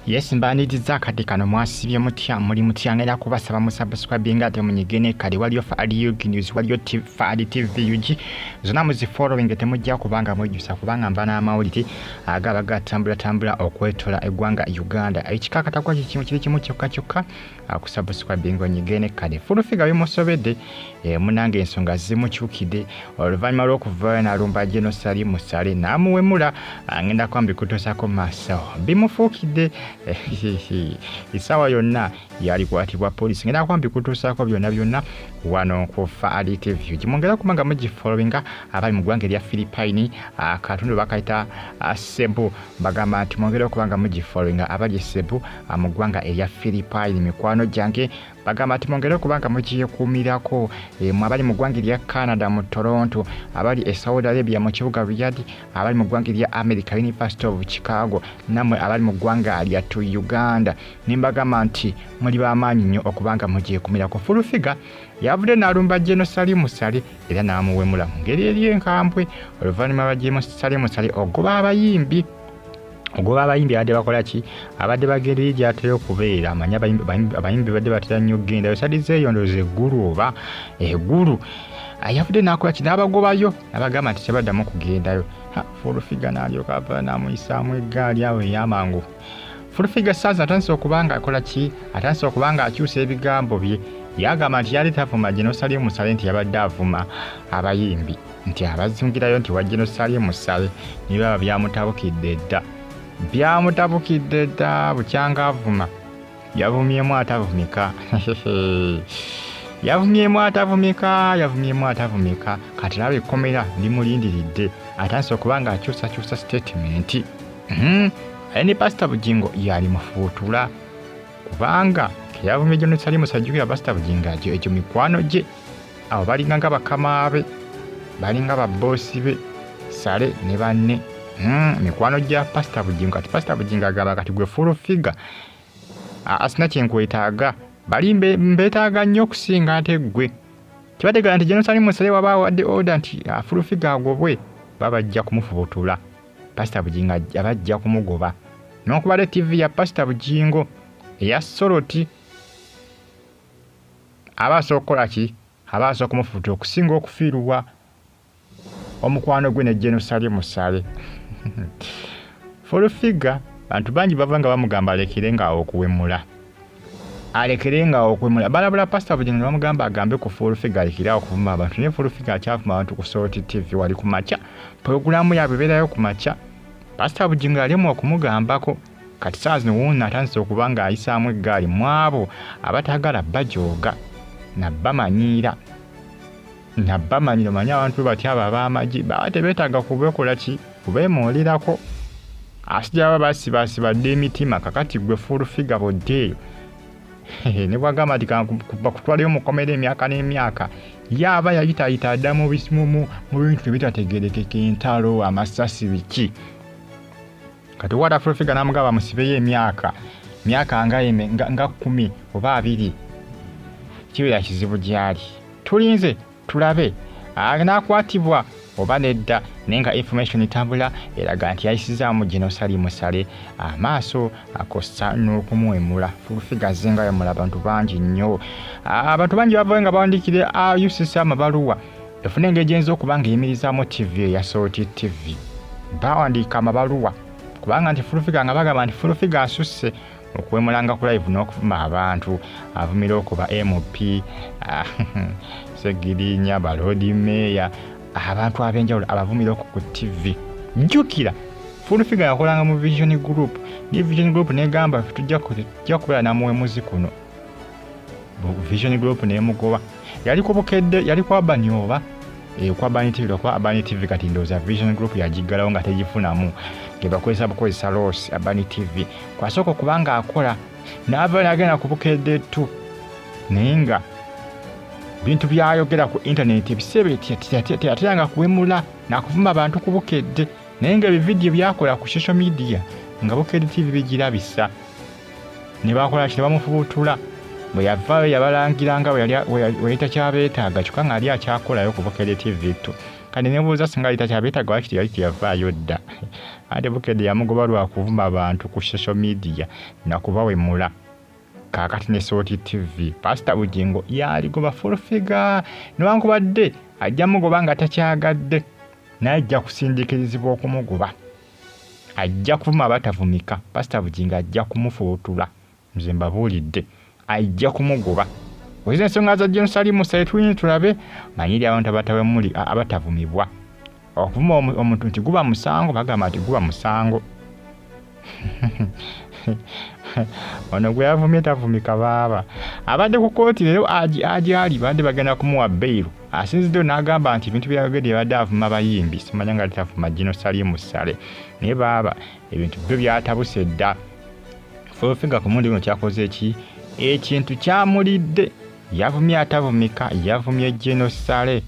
Yes mbaniriza kati kano mwasibye mutya muri mutyangera kubasaba musubscribe ngate munyigene kali waliyo Faali News waliyo Faali TV UG zona muzi following temujja kubanga mujjusa kubanga mbana amawuliti agabaga tambula okwetola eggwanga Uganda ekikakata kwa kimu kiri kimu kyokka akusubscribe ngonyigene kali full figure y'umusobedde munange ensonga zimukyukide oluvanyuma lw'okuva na lumba genocide musale namuwemura ngenda kwambi kutosako maso bimufuukidde isawa yonna yali kwatibwa police ngenda kwambi kutusako byonna wano ku Faali TV kimongera kumanga mugi followinga abali mu ggwanga lya Philippine akatundu bakaita Cebu bagamba nti mongera kubanga mugi followinga abali Cebu mu ggwanga lya Philippine mikwano jange bagamba nti mongera kubanga mugiye kumirako abali mu ggwanga lya Canada mu Toronto abali Saudi Arabia mu kibuga Riyadh abali mu ggwanga lya America University of Chicago namwe abali mu ggwanga lya Uganda nimbagamba nti muri bamaanyi nnyo okubanga mugiye kumirako full figure yavude nalumba genocide musale era namuwemula ngeri eri enkambwe oluvanyuma lwa genocide musale ogoba abayimbi ade bakola ki abadde bagereri gyatera okubeera amanya abayimbi badde batera nnyo genda yosadize eyondoza eggulu oba eggulu ayavude nakola ki n'abagobayo n'abagamba nti tebaddamu kugendayo full figure n'alyoka ava n'amuyisaamu eggaali awo ey'amangu full figure saazi atandise okubanga akola ki atandise okubanga akyusa ebigambo bye yagamba nti yali tavuma genocide musale nti yabadde avuma abayimbi nti abazingirayo nti wa genocide musale nibaba byamutabukidde dda bukyanga avuma yavumyemu atavumika yavumyemu atavumika kati nabe ekkomera limulindiridde atandise okubanga akyusa statement ayini Pastor Bugingo yali mufuutula kubanga yavumye genocide musajjukira Pastor Bugingo ekyo mikwano gye abo balinga nga bakama be balinga baboosi be sale ne banne mikwano gya Pastor Bugingo kati Pastor Bugingo agamba kati gwe full figure asina kyenkwetaaga bali mbetaaga nnyo okusinga ate gwe kibategala nti genocide musale waba wadde order nti full figure agobwe babajja kumufubutula Pastor Bugingo abajja kumugoba n'okubala TV ya Pastor Bugingo eya Soroti abasokola ki abaso kumufuta okusinga okufiirwa omukwano gwe ne genocide musale full figure bantu bangi bavanga bamugamba alekerenga okuwemula balabula Pastor Bugingo bamugamba agambe ku full figure alekera okuvuma abantu ne full figure akyavuma abantu ku Soroti TV wali ku macha programu yabwe beerayo ku macha Pastor Bugingo alimu okumugambako kati saazi Wuuno atandise okubanga ayisaamu eggaali mwabo abatagala bajoga nabamanyira manya abantu batya abamagi batebeetaga kubekola ki kubeemolerako asijaba basibasibadde emitima kakati gwe full figure boddeeyo ne bwagamba nti bakutwalayo mukomera emyaka n'emyaka yaba yayitayita adda mu bintu ebitategerekeka entalo amasasi biki kati wada full figure namugaba musibeyo emyaka nga 10 oba 2 kibeera kizibu gyali tulinze tulabe Akwatiddwa oba nedda nenga information etambula eraga nti yayisizaamu genocide musale amaaso akosa n'okumuwemula full figure zenga yamula abantu bangi nnyo abantu bangi bavenga bawandikire UCC amabaluwa efuna engeri enzo okubanga eyimirizaamu TV ya Soroti TV bawandika amabaluwa kubanga nti full figure nga bagamba nti full figure asusse okuwemulanga ku live n'okuvuma abantu avumira okuba MP Segirinya balodi meya abantu abenjawulo abavumira ku TV njukira full figure yakolanga mu Vision Group ni Vision Group negamba tujja kubeera namuwemuzi kuno Vision Group nemugoba yali ku Bukedde yali kwa Banyoba kwa Abantu TV kati ndoza Vision Group yajiggalawo nga tegifunamu ngebakozesa bukozesa loss Abantu TV kwasoko kubanga akola n'ava agenda ku Bukedde tu nenga bintu byayogera ku internet ebisebe atanga kuwemula nakuvuma abantu ku Bukedde nenga ebividiyo byakola ku social media nga Bukedde TV bigirabisa ne bakola kiti bamufubutula bwe yavaayo yabalangira nga we yayita kyabeetaaga kyokka nga ali akyakolayo ku Bukedde TV tu kati nebuuza singa litakyabetaga wakiti yali teyavaayo dda ate Bukedde yamugoba Lwakuvuma Abantu ku social media Nakuvumura kaakati ne Sooti TV Pastor Bugingo yaligoba full figure newankubadde ajja mugoba nga takyagadde najja kusindikirizibwa okumugoba ajja kuvuma abatavumika Pastor Bugingo ajja kumufuutula nze mbabuulidde ajja kumugoba Wezi ensonga za Jerusalemu sayitwini tulabe manyiri abantu abatavumibwa okuvuma omuntu nti guba musango bagamba nti guba musango ono gwe yavumye tavumika baaba abadde ku kooti leero ali badde bagenda kumuwa bairu asinziddeyo n'agamba nti ebintu byagedde yabadde avuma abayimbi simanya nga litavuma Jerusalemu sale naye baaba ebintu byo byatabuse dda Full-Figure ku mundi guno kyakoze ki ekintu kyamulidde yavumye atavumika yavumye Jerusalemu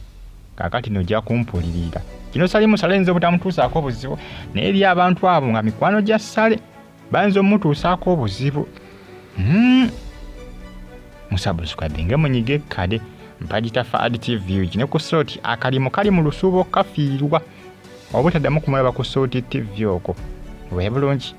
kakati nojja kumpulirira Jerusalemu sale nze butamutuusaako obuzibu naye eri abantu abo nga mikwano gya sale banza omutuusaako obuzibu musubscribe munyige kade mpagita Fad TV ne ku Sooti akalimu kali mu lusuubo kafiirwa obutaddamu kumulaba ku Sooti TV okwo bwe bulungi